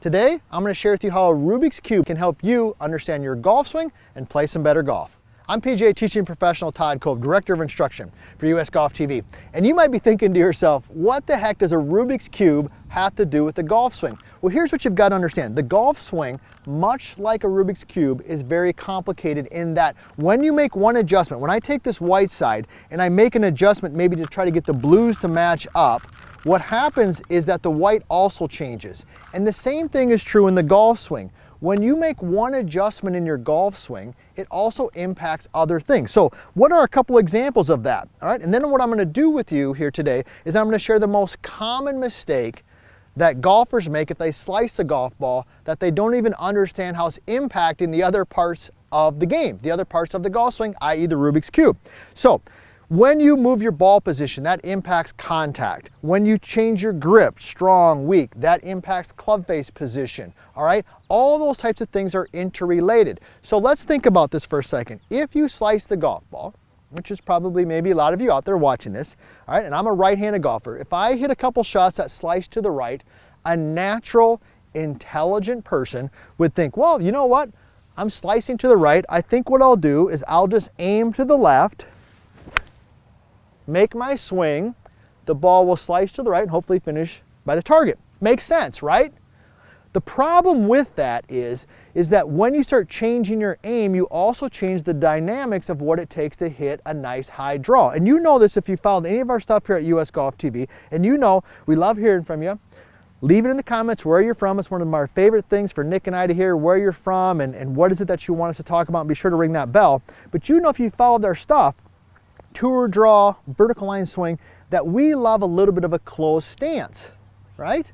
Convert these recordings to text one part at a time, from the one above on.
Today, I'm going to share with you how a Rubik's Cube can help you understand your golf swing and play some better golf. I'm PGA teaching professional Todd Kolb, Director of Instruction for VLS Golf TV. And you might be thinking to yourself, what the heck does a Rubik's Cube have to do with the golf swing? Well, here's what you've got to understand. The golf swing, much like a Rubik's Cube, is very complicated in that when you make one adjustment, when I take this white side and I make an adjustment maybe to try to get the blues to match up, what happens is that the white also changes. And the same thing is true in the golf swing. When you make one adjustment in your golf swing, it also impacts other things. So what are a couple examples of that? All right, and then what I'm going to do with you here today is I'm going to share the most common mistake that golfers make if they slice a golf ball that they don't even understand how it's impacting the other parts of the game, the other parts of the golf swing, i.e. the Rubik's Cube. So when you move your ball position, that impacts contact. When you change your grip, strong, weak, that impacts club face position, all right? All those types of things are interrelated. So let's think about this for a second. If you slice the golf ball, which is probably maybe a lot of you out there watching this, all right, and I'm a right-handed golfer, if I hit a couple shots that slice to the right, a natural, intelligent person would think, well, you know what? I'm slicing to the right. I think what I'll do is I'll just aim to the left, make my swing, the ball will slice to the right and hopefully finish by the target. Makes sense, right? The problem with that is that when you start changing your aim, you also change the dynamics of what it takes to hit a nice high draw. And you know this if you followed any of our stuff here at US Golf TV, and you know we love hearing from you. Leave it in the comments where you're from. It's one of our favorite things for Nick and I to hear where you're from and what is it that you want us to talk about, and be sure to ring that bell. But you know if you followed our stuff, tour draw, vertical line swing, that we love a little bit of a closed stance, right?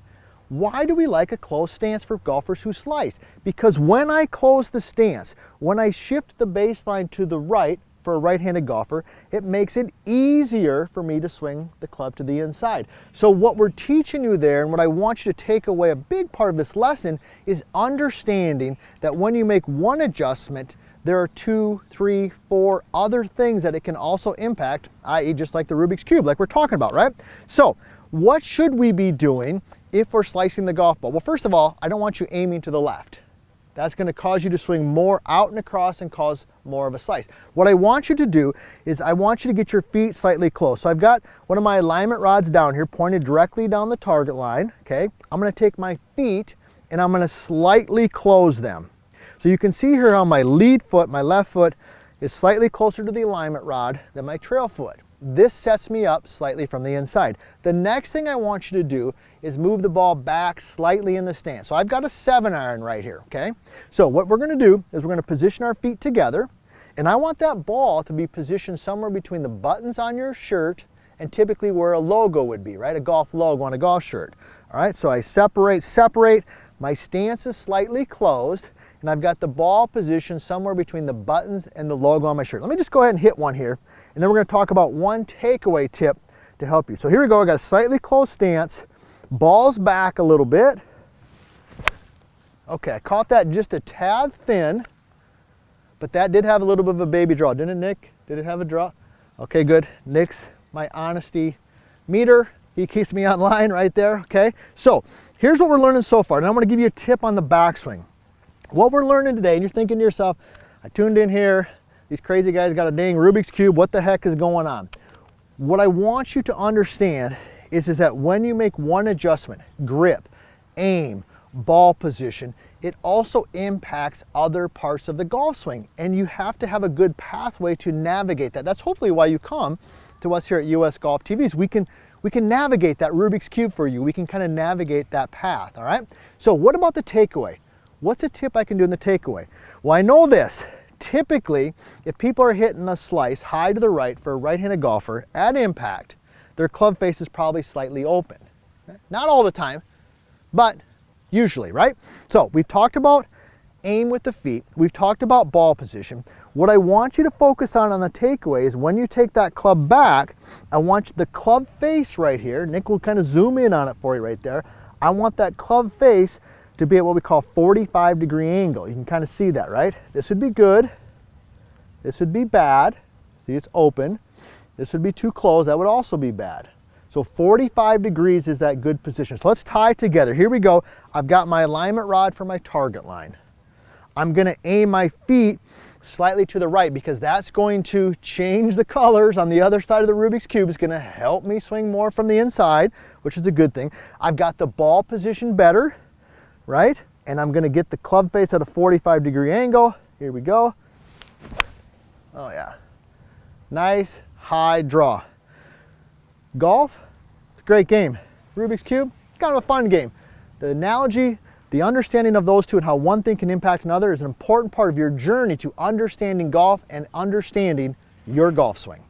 Why do we like a closed stance for golfers who slice? Because when I close the stance, when I shift the baseline to the right for a right-handed golfer, it makes it easier for me to swing the club to the inside. So what we're teaching you there, and what I want you to take away, a big part of this lesson, is understanding that when you make one adjustment, there are 2, 3, 4 other things that it can also impact, i.e. just like the Rubik's Cube, like we're talking about, right? So what should we be doing if we're slicing the golf ball? Well, first of all, I don't want you aiming to the left. That's going to cause you to swing more out and across and cause more of a slice. What I want you to do is I want you to get your feet slightly close. So I've got one of my alignment rods down here pointed directly down the target line, okay? I'm going to take my feet and I'm going to slightly close them. So you can see here how my lead foot, my left foot, is slightly closer to the alignment rod than my trail foot. This sets me up slightly from the inside. The next thing I want you to do is move the ball back slightly in the stance. So I've got a 7-iron right here, okay? So what we're going to do is we're going to position our feet together, and I want that ball to be positioned somewhere between the buttons on your shirt and typically where a logo would be, right? A golf logo on a golf shirt. All right, so I separate, my stance is slightly closed, and I've got the ball positioned somewhere between the buttons and the logo on my shirt. Let me just go ahead and hit one here, and then we're going to talk about one takeaway tip to help you. So here we go. I got a slightly closed stance, ball's back a little bit. Okay, I caught that just a tad thin, but that did have a little bit of a baby draw, didn't it, Nick? Did it have a draw? Okay, good. Nick's my honesty meter. He keeps me on line right there, okay? So here's what we're learning so far, and I'm going to give you a tip on the backswing. What we're learning today, and you're thinking to yourself, I tuned in here, these crazy guys got a dang Rubik's Cube, what the heck is going on? What I want you to understand is that when you make one adjustment, grip, aim, ball position, it also impacts other parts of the golf swing, and you have to have a good pathway to navigate that. That's hopefully why you come to us here at US Golf TV. We can navigate that Rubik's Cube for you. We can kind of navigate that path, all right? So what about the takeaway? What's a tip I can do in the takeaway? Well, I know this. Typically, if people are hitting a slice high to the right for a right-handed golfer at impact, their club face is probably slightly open. Not all the time, but usually, right? So we've talked about aim with the feet. We've talked about ball position. What I want you to focus on the takeaway is when you take that club back, I want the club face right here. Nick will kind of zoom in on it for you right there. I want that club face to be at what we call 45-degree angle. You can kind of see that, right? This would be good. This would be bad. See, it's open. This would be too close. That would also be bad. So 45 degrees is that good position. So let's tie it together. Here we go. I've got my alignment rod for my target line. I'm going to aim my feet slightly to the right because that's going to change the colors on the other side of the Rubik's Cube. It's going to help me swing more from the inside, which is a good thing. I've got the ball positioned better, right? And I'm going to get the club face at a 45-degree angle. Here we go. Oh yeah. Nice high draw. Golf, it's a great game. Rubik's Cube, kind of a fun game. The analogy, the understanding of those two and how one thing can impact another is an important part of your journey to understanding golf and understanding your golf swing.